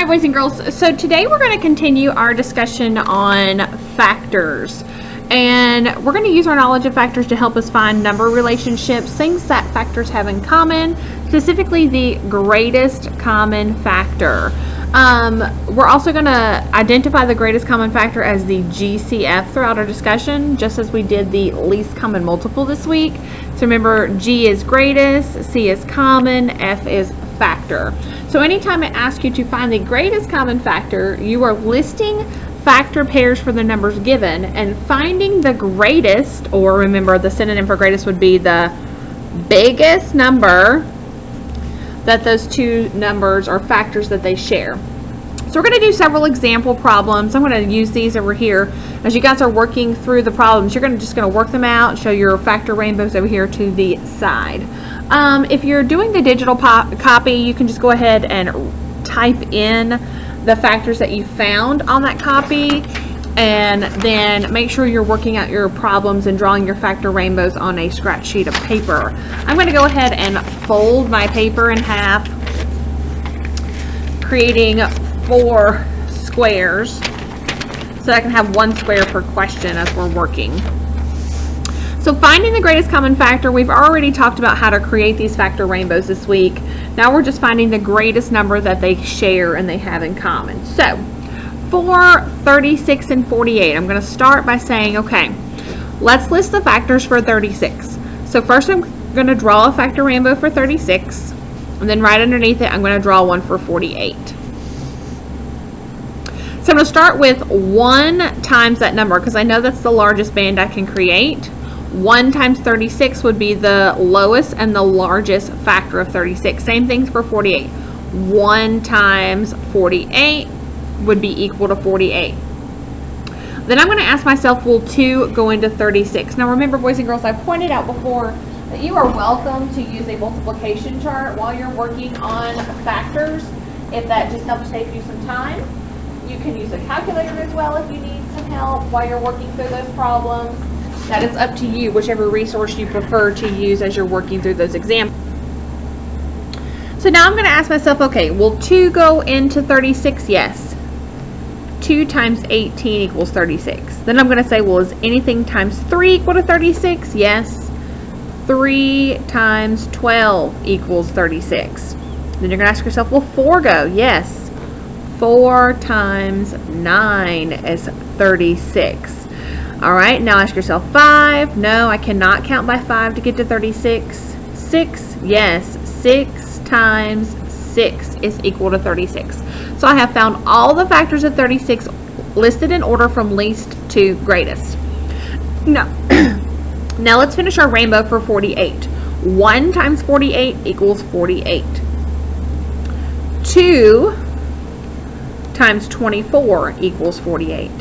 Hi boys and girls, so today we're going to continue our discussion on factors, and we're going to use our knowledge of factors to help us find number relationships, things that factors have in common, specifically the greatest common factor. We're also going to identify the greatest common factor as the GCF throughout our discussion, just as we did the least common multiple this week. So remember, G is greatest, C is common, F is factor. So anytime it asks you to find the greatest common factor, you are listing factor pairs for the numbers given and finding the greatest, or remember the synonym for greatest would be the biggest number that those two numbers or factors that they share. So we're going to do several example problems. I'm going to use these over here. As you guys are working through the problems, you're just going to work them out, show your factor rainbows over here to the side. If you're doing the digital copy, you can just go ahead and type in the factors that you found on that copy, and then make sure you're working out your problems and drawing your factor rainbows on a scratch sheet of paper. I'm going to go ahead and fold my paper in half, creating 4 squares so I can have 1 square per question as we're working. So finding the greatest common factor, we've already talked about how to create these factor rainbows this week. Now we're just finding the greatest number that they share and they have in common. So for 36 and 48, I'm going to start by saying, okay, let's list the factors for 36. So first I'm going to draw a factor rainbow for 36, and then right underneath it I'm going to draw one for 48. So I'm going to start with 1 times that number because I know that's the largest band I can create. 1 times 36 would be the lowest and the largest factor of 36. Same thing for 48. 1 times 48 would be equal to 48. Then I'm going to ask myself, will 2 go into 36? Now remember, boys and girls, I pointed out before that you are welcome to use a multiplication chart while you're working on factors, if that just helps save you some time. You can use a calculator as well if you need some help while you're working through those problems. That is up to you, whichever resource you prefer to use as you're working through those examples. So now I'm going to ask myself, okay, will 2 go into 36? Yes. 2 times 18 equals 36. Then I'm going to say, well, is anything times 3 equal to 36? Yes. 3 times 12 equals 36. Then you're going to ask yourself, will 4 go? Yes. 4 times 9 is 36. All right, now ask yourself, 5. No, I cannot count by 5 to get to 36. 6. Yes. 6 times 6 is equal to 36. So I have found all the factors of 36 listed in order from least to greatest. Now let's finish our rainbow for 48. 1 times 48 equals 48. 2 times 24 equals 48.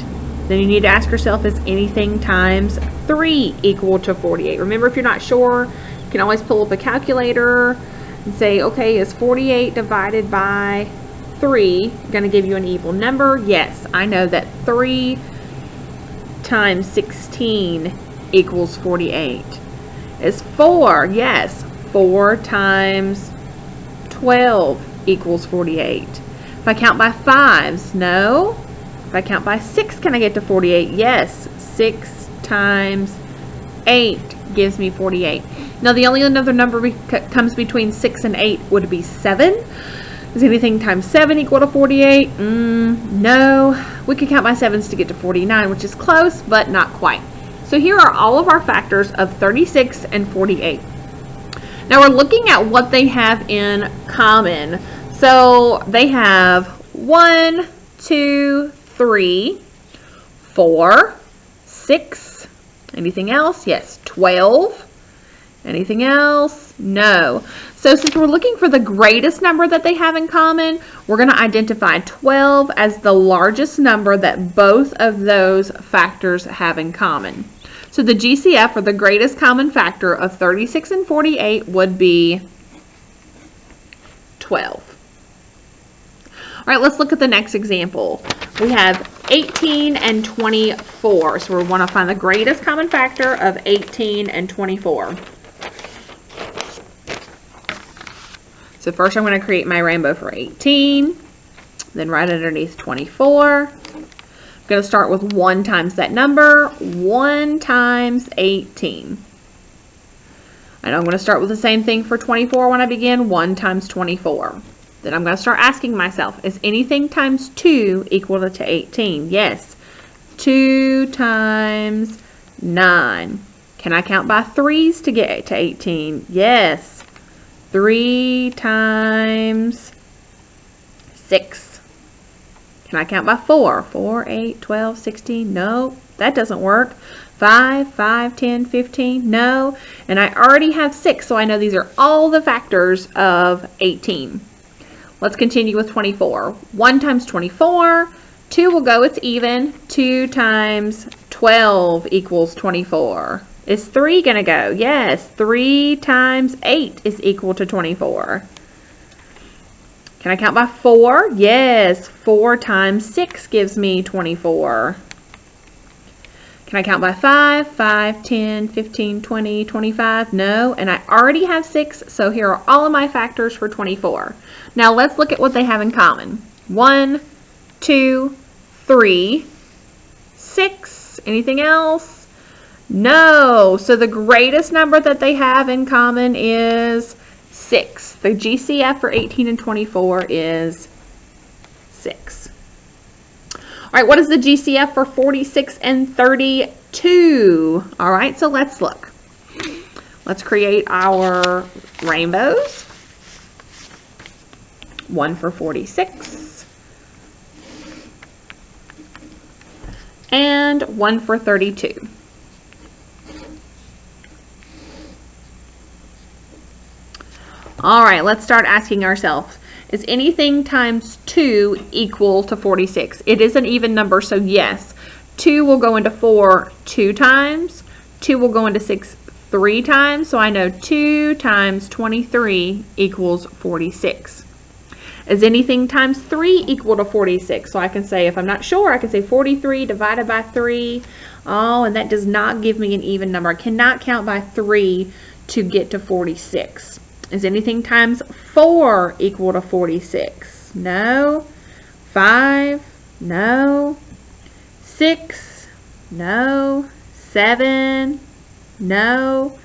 Then you need to ask yourself, is anything times 3 equal to 48? Remember, if you're not sure, you can always pull up a calculator and say, okay, is 48 divided by 3 going to give you an even number? Yes, I know that 3 times 16 equals 48. Is 4? Yes, 4 times 12 equals 48. If I count by 5s, no. If I count by 6, can I get to 48? Yes. 6 times 8 gives me 48. Now the only other number comes between 6 and 8 would be 7. Is anything times 7 equal to 48? No. We could count by 7s to get to 49, which is close, but not quite. So here are all of our factors of 36 and 48. Now we're looking at what they have in common. So they have 1, 2, 3, 4, 6. Anything else? Yes. 12. Anything else? No. So since we're looking for the greatest number that they have in common, we're going to identify 12 as the largest number that both of those factors have in common. So the GCF, or the greatest common factor of 36 and 48, would be 12. All right, let's look at the next example. We have 18 and 24. So we want to find the greatest common factor of 18 and 24. So first I'm going to create my rainbow for 18. Then right underneath 24, I'm going to start with 1 times that number, 1 times 18. And I'm going to start with the same thing for 24 when I begin, 1 times 24. Then I'm going to start asking myself, is anything times 2 equal to 18? Yes. 2 times 9. Can I count by 3s to get to 18? Yes. 3 times 6. Can I count by 4? 4, 8, 12, 16. No, that doesn't work. 5, 5, 10, 15. No. And I already have 6, so I know these are all the factors of 18. Let's continue with 24. 1 times 24. 2 will go, it's even. 2 times 12 equals 24. Is 3 going to go? Yes. 3 times 8 is equal to 24. Can I count by 4? Yes. 4 times 6 gives me 24. Can I count by 5? 5, 10, 15, 20, 25? No. And I already have 6, so here are all of my factors for 24. Now let's look at what they have in common. 1, 2, 3, 6. Anything else? No. So the greatest number that they have in common is 6. The GCF for 18 and 24 is 6. All right, what is the GCF for 46 and 32? All right, so let's look. Let's create our rainbows. 1 for 46. And 1 for 32. All right, let's start asking ourselves, is anything times 2 equal to 46? It is an even number, so yes. 2 will go into 4 2 times. 2 will go into 6 3 times, so I know 2 times 23 equals 46. Is anything times 3 equal to 46? So I can say, if I'm not sure, I can say 43 divided by 3. Oh, and that does not give me an even number. I cannot count by 3 to get to 46. Is anything times 4 equal to 46? No. 5? No. 6? No. 7? No.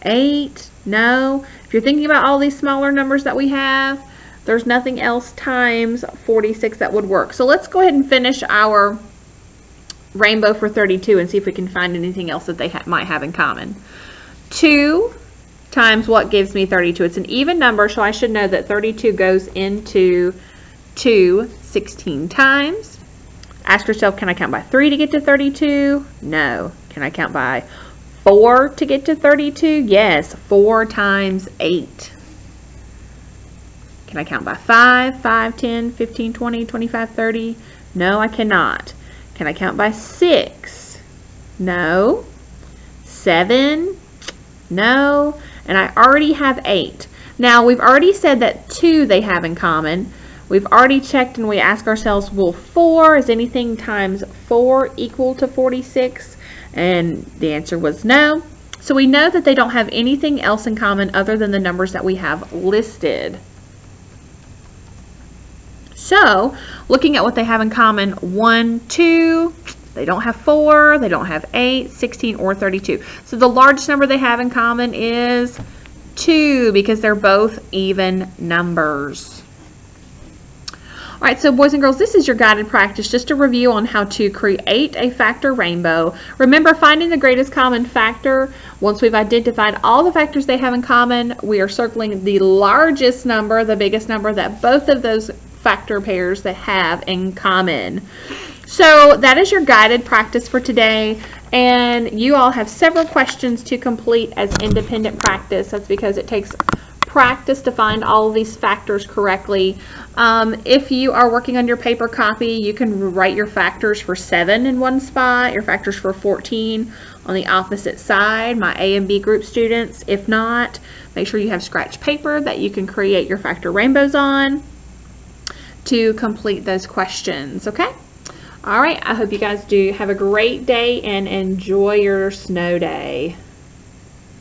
8? No. If you're thinking about all these smaller numbers that we have, there's nothing else times 46 that would work. So let's go ahead and finish our rainbow for 32 and see if we can find anything else that they might have in common. 2 times what gives me 32? It's an even number, so I should know that 32 goes into 2 16 times. Ask yourself, can I count by 3 to get to 32? No. Can I count by 4 to get to 32? Yes. 4 times 8. Can I count by 5? 5, 10, 15, 20, 25, 30? No, I cannot. Can I count by 6? No. 7? No. And I already have 8. Now, we've already said that 2 they have in common. We've already checked and we ask ourselves, will 4, is anything times 4 equal to 46? And the answer was no. So we know that they don't have anything else in common other than the numbers that we have listed. So, looking at what they have in common, 1, 2, they don't have 4, they don't have 8, 16, or 32. So the largest number they have in common is 2 because they're both even numbers. All right, so boys and girls, this is your guided practice, just a review on how to create a factor rainbow. Remember, finding the greatest common factor. Once we've identified all the factors they have in common, we are circling the largest number, the biggest number that both of those factor pairs that have in common. So that is your guided practice for today, and you all have several questions to complete as independent practice. That's because it takes practice to find all of these factors correctly. If you are working on your paper copy, you can write your factors for 7 in one spot, your factors for 14 on the opposite side, my A and B group students. If not, make sure you have scratch paper that you can create your factor rainbows on to complete those questions, okay? All right, I hope you guys do have a great day and enjoy your snow day.